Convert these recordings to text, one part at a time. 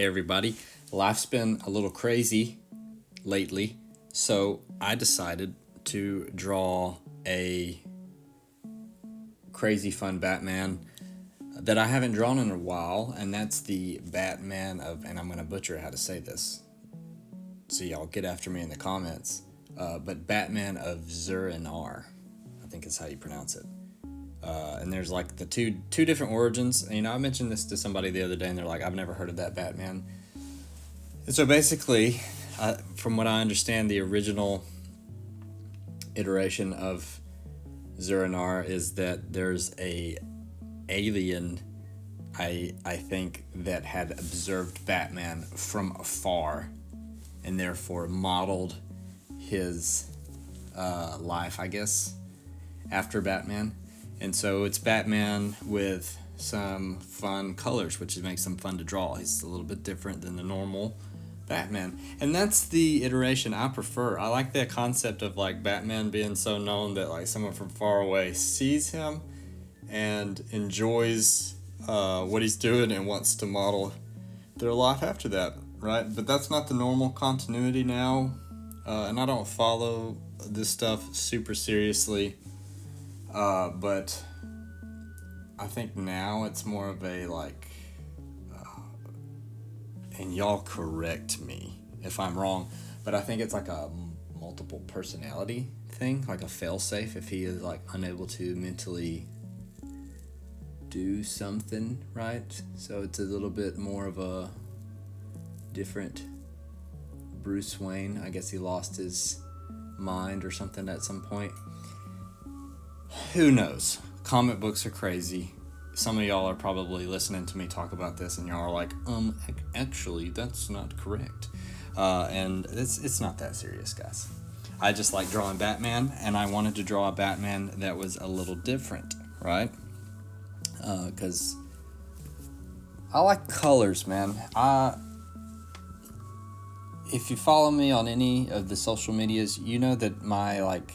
Hey everybody, life's been a little crazy lately, so I decided to draw a crazy fun Batman that I haven't drawn in a while, and that's the Batman of, and I'm going to butcher how to say this, so y'all get after me in the comments, but Batman of Zur-En-Arrh, I think is how you pronounce it. And there's like the two different origins. And, I mentioned this to somebody the other day, and they're like, "I've never heard of that Batman." And so basically, from what I understand, the original iteration of Zur-En-Arrh is that there's a alien, I think, that had observed Batman from afar, and therefore modeled his life, I guess, after Batman. And so it's Batman with some fun colors, which makes him fun to draw. He's a little bit different than the normal Batman. And that's the iteration I prefer. I like the concept of like Batman being so known that like someone from far away sees him and enjoys what he's doing and wants to model their life after that, right? But that's not the normal continuity now. And I don't follow this stuff super seriously. But I think now it's more of a like, and y'all correct me if I'm wrong, but I think it's like a multiple personality thing, like a failsafe if he is like unable to mentally do something, right? So it's a little bit more of a different Bruce Wayne. I guess he lost his mind or something at some point. Who knows? Comic books are crazy. Some of y'all are probably listening to me talk about this and y'all are like, actually, that's not correct. And it's not that serious, guys. I just like drawing Batman, and I wanted to draw a Batman that was a little different, right? Because I like colors, man. If you follow me on any of the social medias, you know that my like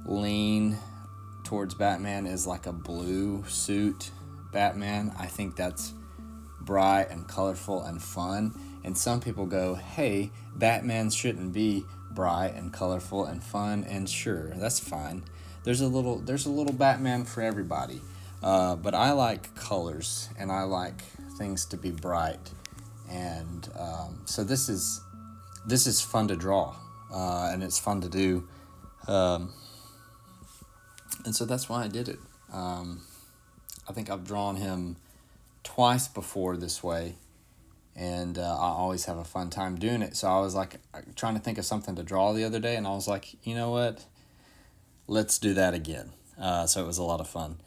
lean towards Batman is like a blue suit Batman. I think that's bright and colorful and fun. And some people go, hey, Batman shouldn't be bright and colorful and fun. And sure, that's fine. There's a little Batman for everybody. But I like colors and I like things to be bright. And so this is fun to draw, and it's fun to do. And so that's why I did it. I think I've drawn him twice before this way, and I always have a fun time doing it. So I was like trying to think of something to draw the other day, and I was like, you know what? Let's do that again. So it was a lot of fun.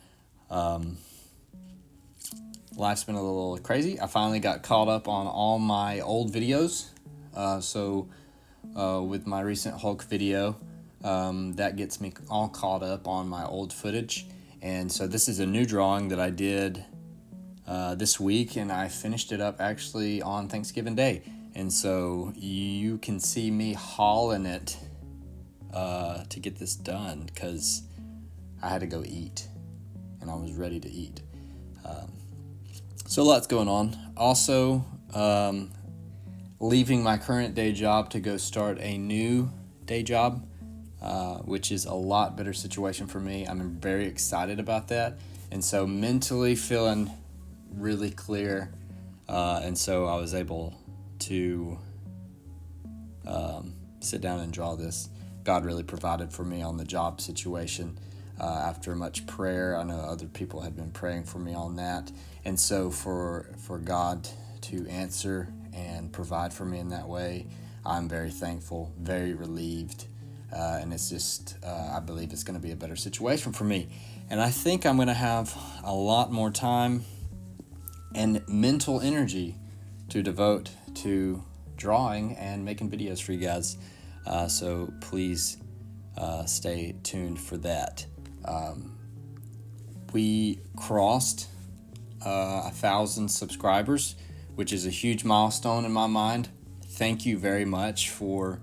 Life's been a little crazy. I finally got caught up on all my old videos. So with my recent Hulk video, that gets me all caught up on my old footage. And so this is a new drawing that I did this week, and I finished it up actually on Thanksgiving Day. And so you can see me hauling it to get this done because I had to go eat, and I was ready to eat. So lots going on. Also, leaving my current day job to go start a new day job, which is a lot better situation for me. I'm very excited about that. And so mentally feeling really clear. And so I was able to sit down and draw this. God really provided for me on the job situation. After much prayer, I know other people had been praying for me on that. And so for God to answer and provide for me in that way, I'm very thankful, very relieved. And it's just, I believe it's going to be a better situation for me. And I think I'm going to have a lot more time and mental energy to devote to drawing and making videos for you guys. So please stay tuned for that. We crossed 1,000 subscribers, which is a huge milestone in my mind. Thank you very much for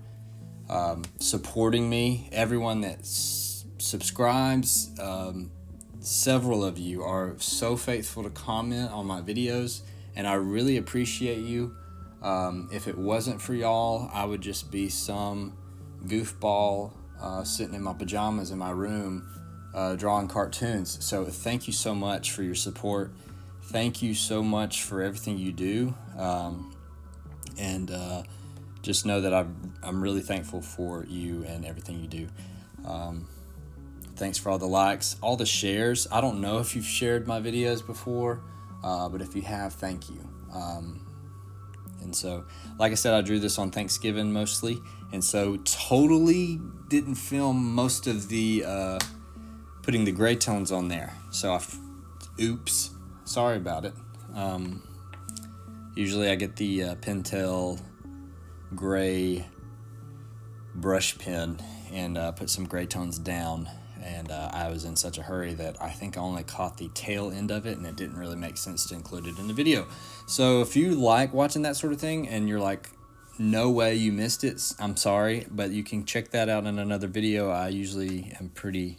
supporting me. Everyone that subscribes, several of you are so faithful to comment on my videos, and I really appreciate you. If it wasn't for y'all, I would just be some goofball sitting in my pajamas in my room drawing cartoons. So thank you so much for your support. Thank you so much for everything you do. And just know that I'm really thankful for you and everything you do. Thanks for all the likes, all the shares. I don't know if you've shared my videos before, but if you have, thank you. And so, like I said, I drew this on Thanksgiving mostly, and so totally didn't film most of the putting the gray tones on there. So oops, sorry about it. Usually I get the Pentel gray brush pen and put some gray tones down, and I was in such a hurry that I think I only caught the tail end of it, and it didn't really make sense to include it in the video. So if you like watching that sort of thing and you're like, no way you missed it, I'm sorry, but you can check that out in another video. I usually am pretty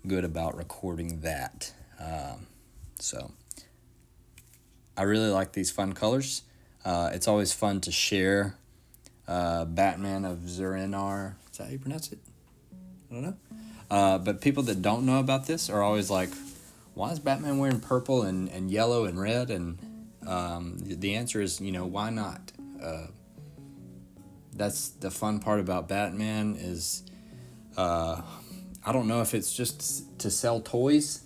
good about recording that. So I really like these fun colors. It's always fun to share Batman of Zur-En-Arrh. Is that how you pronounce it? I don't know. But people that don't know about this are always like, why is Batman wearing purple and yellow and red? And the answer is, why not? That's the fun part about Batman is, I don't know if it's just to sell toys,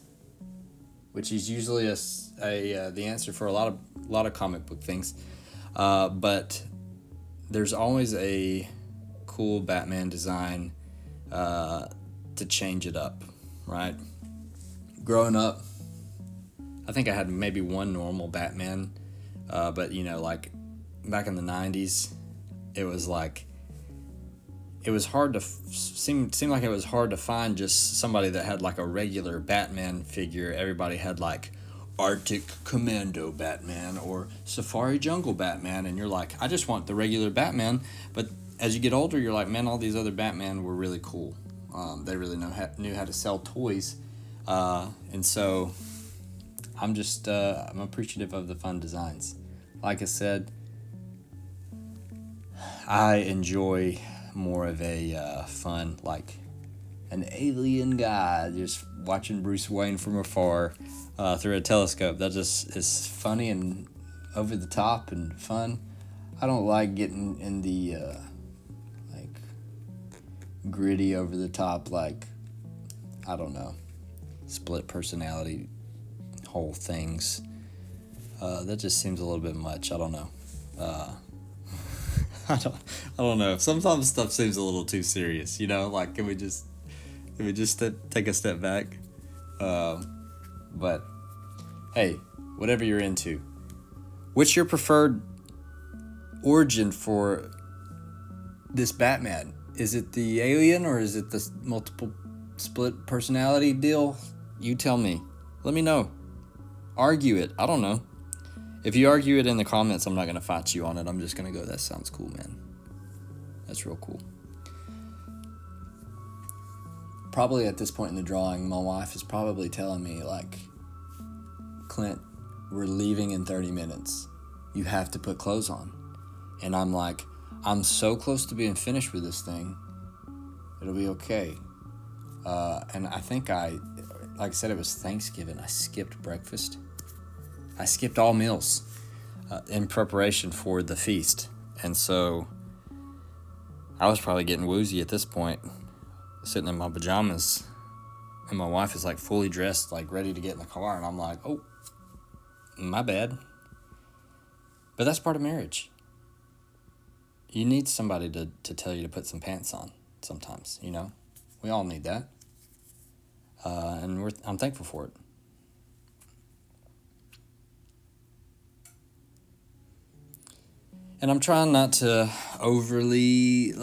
which is usually the answer for a lot of comic book things. But there's always a cool Batman design to change it up, right? Growing up, I think I had maybe one normal Batman, but like back in the 90s, it was like it was hard to seemed like it was hard to find just somebody that had like a regular Batman figure. Everybody had like Arctic Commando Batman or Safari Jungle Batman, and you're like, I just want the regular Batman. But as you get older, you're like, man, all these other Batman were really cool. They really knew how to sell toys, and so I'm appreciative of the fun designs. Like I said, I enjoy more of a fun, like an alien guy just watching Bruce Wayne from afar through a telescope. That just is funny and over the top and fun. I don't like getting in the like gritty, over the top, like, I don't know, split personality whole things. That just seems a little bit much. I don't know. I don't know. Sometimes stuff seems a little too serious, like, can we just take a step back? But hey, whatever you're into, what's your preferred origin for this Batman? Is it the alien or is it the multiple split personality deal? You tell me. Let me know. Argue it. I don't know. If you argue it in the comments, I'm not going to fight you on it. I'm just going to go, that sounds cool, man. That's real cool. Probably at this point in the drawing, my wife is probably telling me, like, Clint, we're leaving in 30 minutes. You have to put clothes on. And I'm like, I'm so close to being finished with this thing. It'll be okay. And I think like I said, it was Thanksgiving. I skipped breakfast. I skipped all meals in preparation for the feast. And so I was probably getting woozy at this point, sitting in my pajamas. And my wife is like fully dressed, like ready to get in the car. And I'm like, oh, my bad. But that's part of marriage. You need somebody to tell you to put some pants on sometimes, We all need that. And I'm thankful for it. And I'm trying not to overly,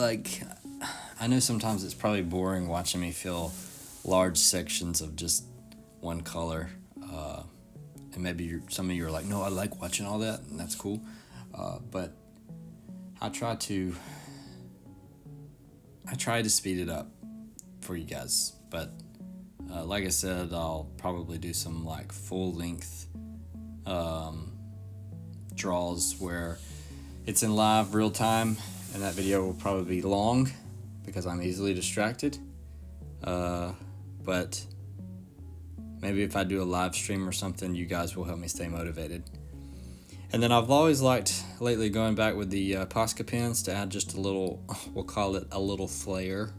I know sometimes it's probably boring watching me fill large sections of just one color. And maybe some of you are like, no, I like watching all that, and that's cool. But I try to speed it up for you guys. But like I said, I'll probably do some full length draws where It's in live real time, and that video will probably be long because I'm easily distracted. But maybe if I do a live stream or something, you guys will help me stay motivated. And then I've always liked lately going back with the Posca pens to add just a little, we'll call it a little flair.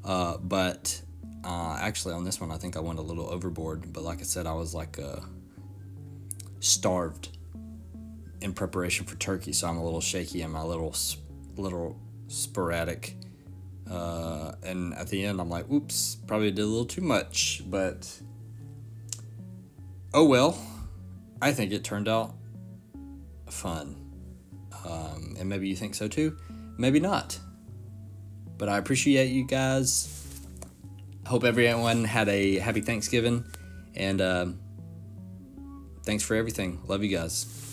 But actually on this one, I think I went a little overboard. But like I said, I was like starved in preparation for turkey, so I'm a little shaky and my little sporadic. And at the end, I'm like, oops, probably did a little too much. But oh well, I think it turned out fun. And maybe you think so too, maybe not. But I appreciate you guys. Hope everyone had a happy Thanksgiving, and thanks for everything. Love you guys.